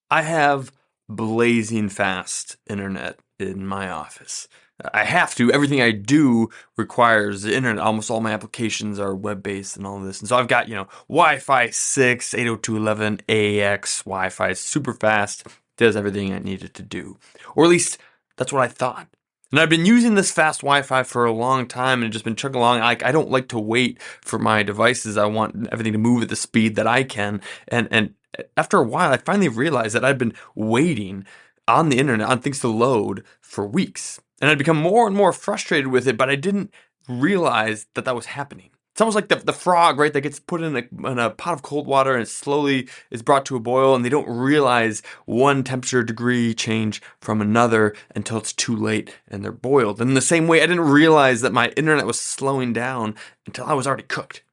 I have blazing fast internet in my office. I have to. Everything I do requires the internet. Almost all my applications are web-based and all of this. And so I've got, Wi-Fi 6, 802.11 AX Wi-Fi, super fast, does everything I need it to do. Or at least that's what I thought. And I've been using this fast Wi-Fi for a long time and just been chugging along. I don't like to wait for my devices. I want everything to move at the speed that I can. And after a while, I finally realized that I'd been waiting on the internet on things to load for weeks. And I'd become more and more frustrated with it, but I didn't realize that was happening. It's almost like the frog, right, that gets put in a pot of cold water and slowly is brought to a boil, and they don't realize one temperature degree change from another until it's too late and they're boiled. And in the same way, I didn't realize that my internet was slowing down until I was already cooked.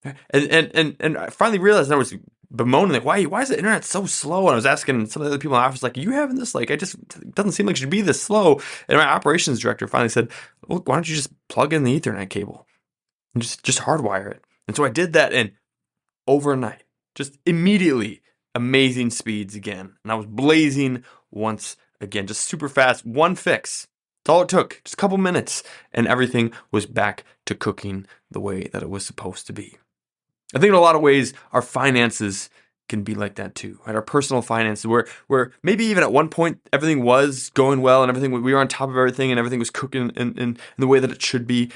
And I finally realized I was bemoaning like, why is the internet so slow? And I was asking some of the other people in the office, like, are you having this? Like, it doesn't seem like it should be this slow. And my operations director finally said, well, why don't you just plug in the Ethernet cable and just hardwire it? And so I did that, and overnight, just immediately, amazing speeds again. And I was blazing once again, just super fast, one fix. That's all it took, just a couple minutes, and everything was back to cooking the way that it was supposed to be. I think in a lot of ways, our finances can be like that too, right? Our personal finances, where maybe even at one point everything was going well and everything, we were on top of everything and everything was cooking in the way that it should be.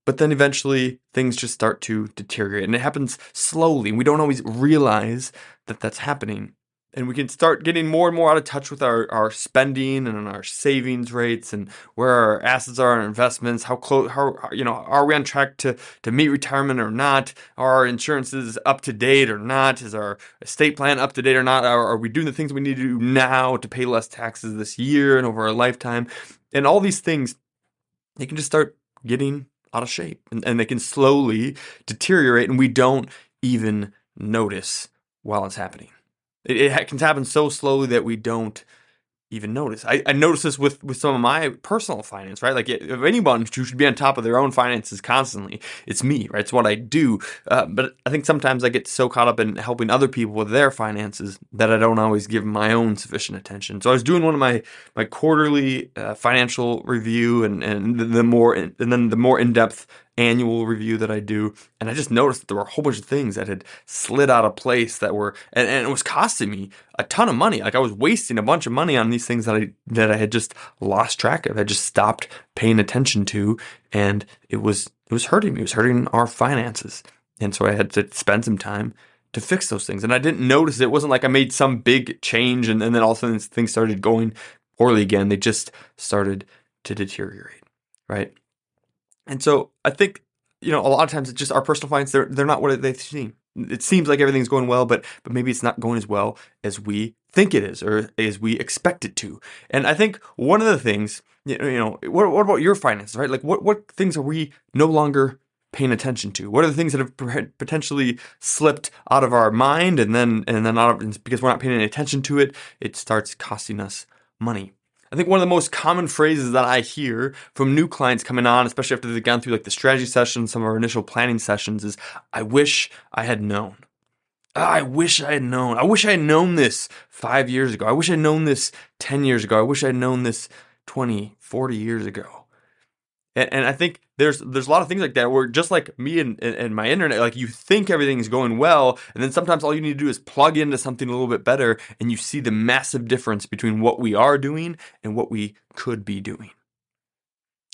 But then eventually things just start to deteriorate, and it happens slowly. We don't always realize that that's happening. And we can start getting more and more out of touch with our spending and our savings rates and where our assets are and investments. How are we on track to meet retirement or not? Are our insurances up to date or not? Is our estate plan up to date or not? Are we doing the things we need to do now to pay less taxes this year and over our lifetime? And all these things, they can just start getting out of shape, and they can slowly deteriorate, and we don't even notice while it's happening. It can happen so slowly that we don't even notice. I notice this with some of my personal finance, right? Like, if anyone who should be on top of their own finances constantly, it's me, right? It's what I do. But I think sometimes I get so caught up in helping other people with their finances that I don't always give my own sufficient attention. So I was doing one of my quarterly financial review and then the more in-depth annual review that I do, and I just noticed that there were a whole bunch of things that had slid out of place that were, and it was costing me a ton of money. Like, I was wasting a bunch of money on these things that I had just lost track of. I just stopped paying attention to, and it was hurting me. It was hurting our finances, and so I had to spend some time to fix those things. And I didn't notice it. It wasn't like I made some big change and then all of a sudden things started going poorly again. They just started to deteriorate, right? And so I think, a lot of times it's just our personal finance, they're not what they seem. It seems like everything's going well, but maybe it's not going as well as we think it is or as we expect it to. And I think one of the things, what about your finances, right? Like, what things are we no longer paying attention to? What are the things that have potentially slipped out of our mind and then out of, because we're not paying any attention to it, it starts costing us money. I think one of the most common phrases that I hear from new clients coming on, especially after they've gone through like the strategy sessions, some of our initial planning sessions, is, I wish I had known. I wish I had known. I wish I had known this 5 years ago. I wish I had known this 10 years ago. I wish I had known this 20, 40 years ago. And I think there's a lot of things like that where, just like me and my internet, like, you think everything is going well, and then sometimes all you need to do is plug into something a little bit better, and you see the massive difference between what we are doing and what we could be doing.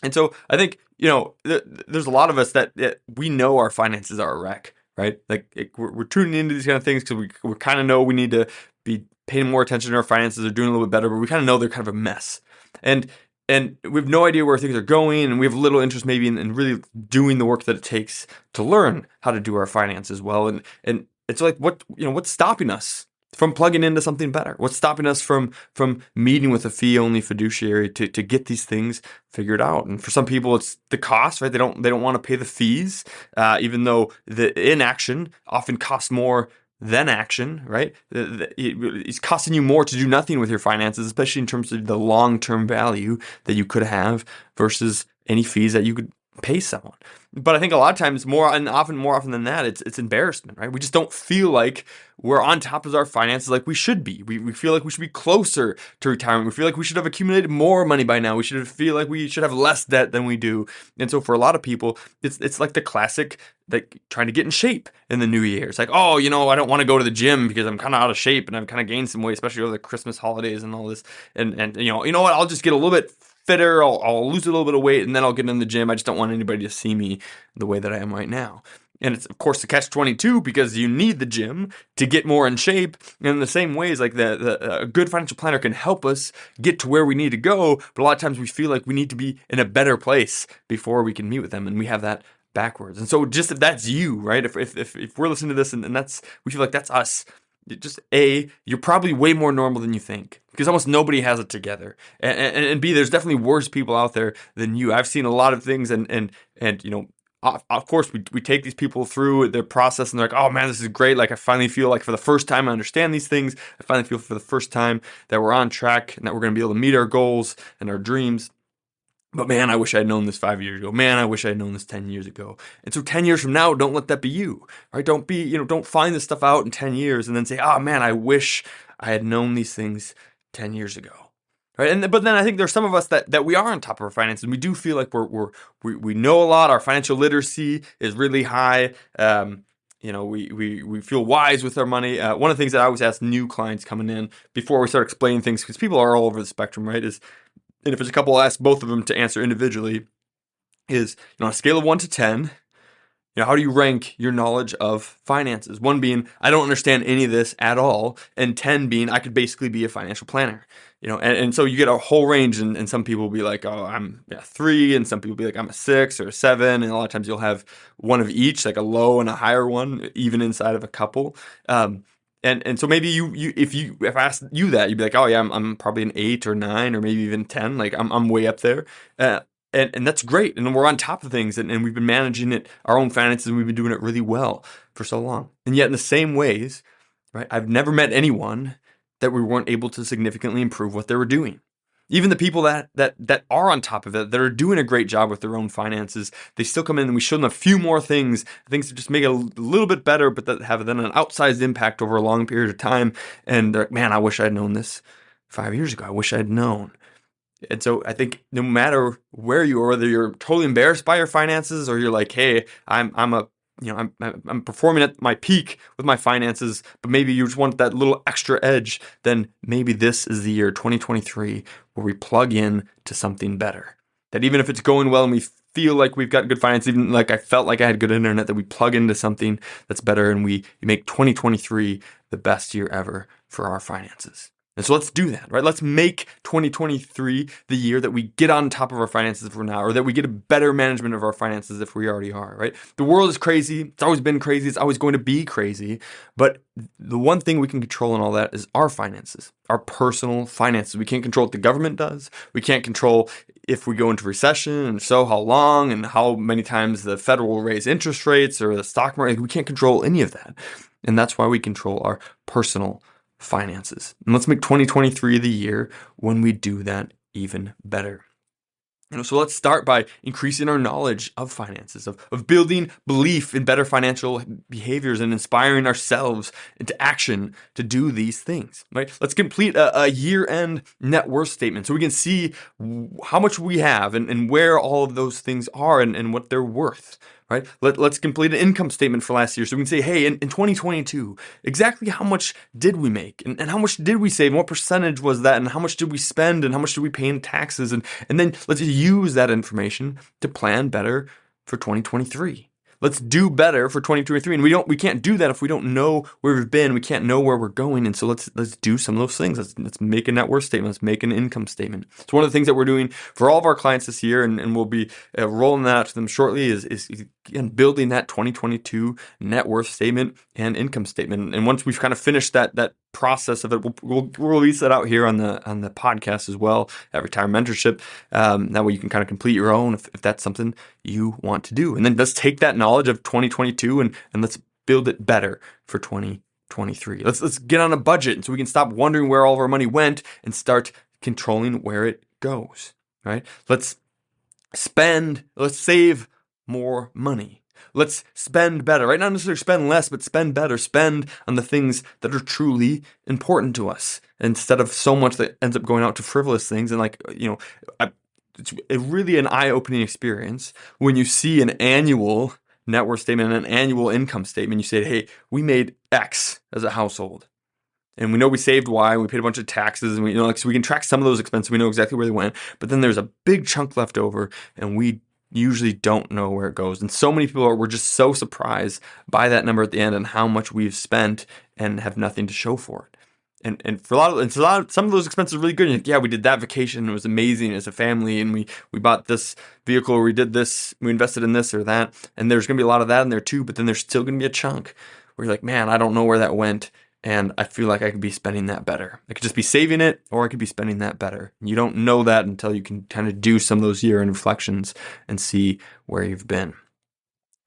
And so I think, there's a lot of us that we know our finances are a wreck, right? Like, we're tuning into these kind of things because we kind of know we need to be paying more attention to our finances or doing a little bit better, but we kind of know they're kind of a mess. And we have no idea where things are going, and we have little interest maybe in really doing the work that it takes to learn how to do our finances well. And it's like, what's stopping us from plugging into something better? What's stopping us from meeting with a fee-only fiduciary to get these things figured out? And for some people, it's the cost, right? They don't want to pay the fees, even though the inaction often costs more than action, right? It's costing you more to do nothing with your finances, especially in terms of the long-term value that you could have versus any fees that you could pay someone. But I think a lot of times, more often than that, it's embarrassment, right? We just don't feel like we're on top of our finances like we should be. We feel like we should be closer to retirement. We feel like we should have accumulated more money by now. We should feel like we should have less debt than we do. And so for a lot of people, it's like the classic, like trying to get in shape in the new year. It's like, oh, I don't want to go to the gym because I'm kind of out of shape and I've kind of gained some weight, especially over the Christmas holidays and all this. And you know what? I'll just get a little bit fitter. I'll lose a little bit of weight and then I'll get in the gym. I just don't want anybody to see me the way that I am right now. And it's, of course, the catch-22 because you need the gym to get more in shape. And in the same ways, like a good financial planner can help us get to where we need to go. But a lot of times we feel like we need to be in a better place before we can meet with them. And we have that backwards. And so just if that's you, right? If we're listening to this and we feel like that's us, just A, you're probably way more normal than you think because almost nobody has it together. And B, there's definitely worse people out there than you. I've seen a lot of things and of course we take these people through their process and they're like, oh man, this is great. Like I finally feel like for the first time I understand these things. I finally feel for the first time that we're on track and that we're going to be able to meet our goals and our dreams. But man, I wish I'd known this 5 years ago. Man, I wish I'd known this 10 years ago. And so 10 years from now, don't let that be you, right? Don't find this stuff out in 10 years and then say, oh man, I wish I had known these things 10 years ago, right? But then I think there's some of us that we are on top of our finances. We do feel like we know a lot. Our financial literacy is really high. We feel wise with our money. One of the things that I always ask new clients coming in before we start explaining things, because people are all over the spectrum, right? And if there's a couple, I'll ask both of them to answer individually, is, on a scale of 1 to 10, how do you rank your knowledge of finances? 1 being, I don't understand any of this at all, and 10 being, I could basically be a financial planner. And so you get a whole range, and some people will be like, oh, I'm 3, and some people will be like, I'm a 6 or a 7, and a lot of times you'll have one of each, like a low and a higher one, even inside of a couple. And so maybe if I asked you that, you'd be like, oh yeah, I'm probably an 8 or 9 or maybe even 10. Like I'm way up there. And that's great. And we're on top of things and we've been managing our own finances and we've been doing it really well for so long. And yet in the same ways, right, I've never met anyone that we weren't able to significantly improve what they were doing. Even the people that are on top of it, that are doing a great job with their own finances, they still come in and we show them a few more things to just make it a little bit better, but that have then an outsized impact over a long period of time. And they're like, man, I wish I'd known this 5 years ago. I wish I'd known. And so I think no matter where you are, whether you're totally embarrassed by your finances or you're like, hey, I'm performing at my peak with my finances, but maybe you just want that little extra edge, then maybe this is the year 2023 where we plug in to something better. That even if it's going well and we feel like we've got good finance, even like I felt like I had good internet, that we plug into something that's better and we make 2023 the best year ever for our finances. And so let's do that, right? Let's make 2023 the year that we get on top of our finances if we're not, or that we get a better management of our finances if we already are, right? The world is crazy. It's always been crazy. It's always going to be crazy. But the one thing we can control in all that is our finances, our personal finances. We can't control what the government does. We can't control if we go into recession, and so how long and how many times the Fed will raise interest rates or the stock market. We can't control any of that. And that's why we control our personal finances. And let's make 2023 the year when we do that even better. So let's start by increasing our knowledge of finances, of building belief in better financial behaviors and inspiring ourselves into action to do these things, right? Let's complete a year-end net worth statement so we can see how much we have and where all of those things are and what they're worth. Right? Let's complete an income statement for last year so we can say, hey, in 2022, exactly how much did we make and how much did we save and what percentage was that and how much did we spend and how much did we pay in taxes and then let's use that information to plan better for 2023. Let's do better for 2023, and we can't do that if we don't know where we've been. We can't know where we're going, and so let's do some of those things. Let's make a net worth statement. Let's make an income statement. It's one of the things that we're doing for all of our clients this year, and we'll be rolling that out to them shortly. Is again building that 2022 net worth statement and income statement. And once we've kind of finished that process of it, we'll release that out here on the podcast as well at Retire Mentorship. That way you can kind of complete your own if that's something you want to do. And then let's take that knowledge of 2022 and let's build it better for 2023. Let's get on a budget so we can stop wondering where all of our money went and start controlling where it goes. Right? Let's let's save more money. Let's spend better, right? Not necessarily spend less, but spend better. Spend on the things that are truly important to us instead of so much that ends up going out to frivolous things. And it's really an eye-opening experience when you see an annual net worth statement and an annual income statement. You say, hey, we made X as a household. And we know we saved Y, and we paid a bunch of taxes, and so we can track some of those expenses. We know exactly where they went, but then there's a big chunk left over, and we usually don't know where it goes. And so many people were just so surprised by that number at the end and how much we've spent and have nothing to show for it. And for some of those expenses are really good. And yeah, we did that vacation, it was amazing as a family, and we bought this vehicle, or we did this, we invested in this or that, and there's gonna be a lot of that in there too. But then there's still gonna be a chunk where you're like, man, I don't know where that went. And I feel like I could be spending that better. I could just be saving it, or I could be spending that better. And you don't know that until you can kind of do some of those year-end reflections and see where you've been.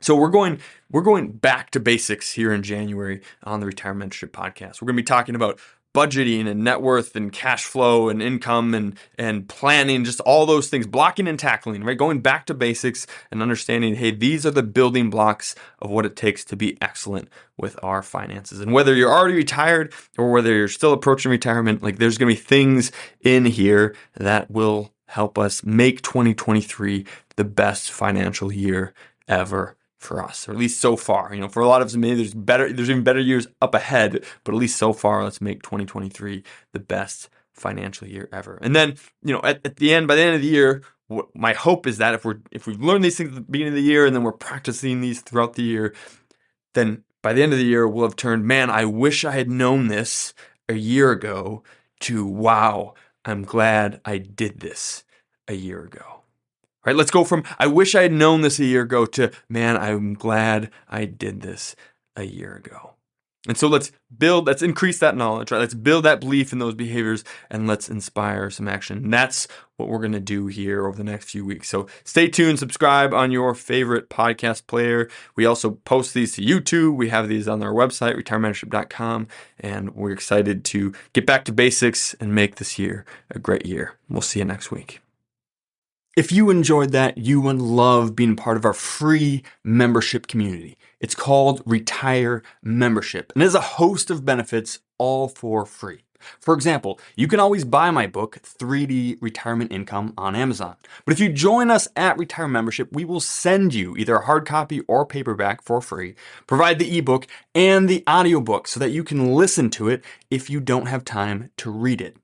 So we're going back to basics here in January on the Retirement Mentorship Podcast. We're going to be talking about budgeting and net worth and cash flow and income and planning, just all those things, blocking and tackling, right? Going back to basics and understanding, hey, these are the building blocks of what it takes to be excellent with our finances. And whether you're already retired or whether you're still approaching retirement, like there's going to be things in here that will help us make 2023 the best financial year ever for us, or at least so far. For a lot of us, maybe there's even better years up ahead, but at least so far, let's make 2023 the best financial year ever. And then, by the end of the year, my hope is that if we've learned these things at the beginning of the year and then we're practicing these throughout the year, then by the end of the year, we'll have turned, man, I wish I had known this a year ago, to, wow, I'm glad I did this a year ago. Right? Let's go from, I wish I had known this a year ago, to, man, I'm glad I did this a year ago. And so let's increase that knowledge, right? Let's build that belief in those behaviors, and let's inspire some action. And that's what we're going to do here over the next few weeks. So stay tuned, subscribe on your favorite podcast player. We also post these to YouTube. We have these on our website, retirementmentorship.com, and we're excited to get back to basics and make this year a great year. We'll see you next week. If you enjoyed that, you would love being part of our free membership community. It's called Retire Membership, and it has a host of benefits, all for free. For example, you can always buy my book, 3D Retirement Income, on Amazon. But if you join us at Retire Membership, we will send you either a hard copy or paperback for free, provide the ebook and the audiobook so that you can listen to it if you don't have time to read it.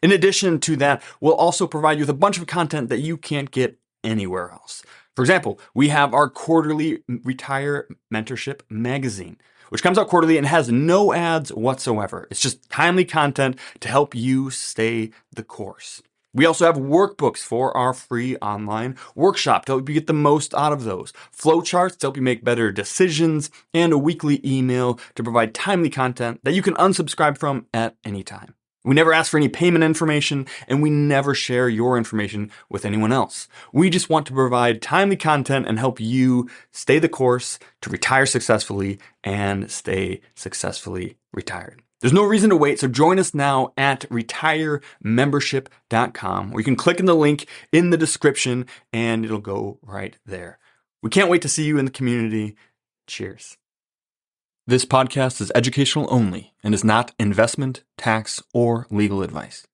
In addition to that, we'll also provide you with a bunch of content that you can't get anywhere else. For example, we have our quarterly Retire Mentorship magazine, which comes out quarterly and has no ads whatsoever. It's just timely content to help you stay the course. We also have workbooks for our free online workshop to help you get the most out of those, flowcharts to help you make better decisions, and a weekly email to provide timely content that you can unsubscribe from at any time. We never ask for any payment information, and we never share your information with anyone else. We just want to provide timely content and help you stay the course to retire successfully and stay successfully retired. There's no reason to wait, so join us now at retiremembership.com, where you can click in the link in the description and it'll go right there. We can't wait to see you in the community. Cheers. This podcast is educational only and is not investment, tax, or legal advice.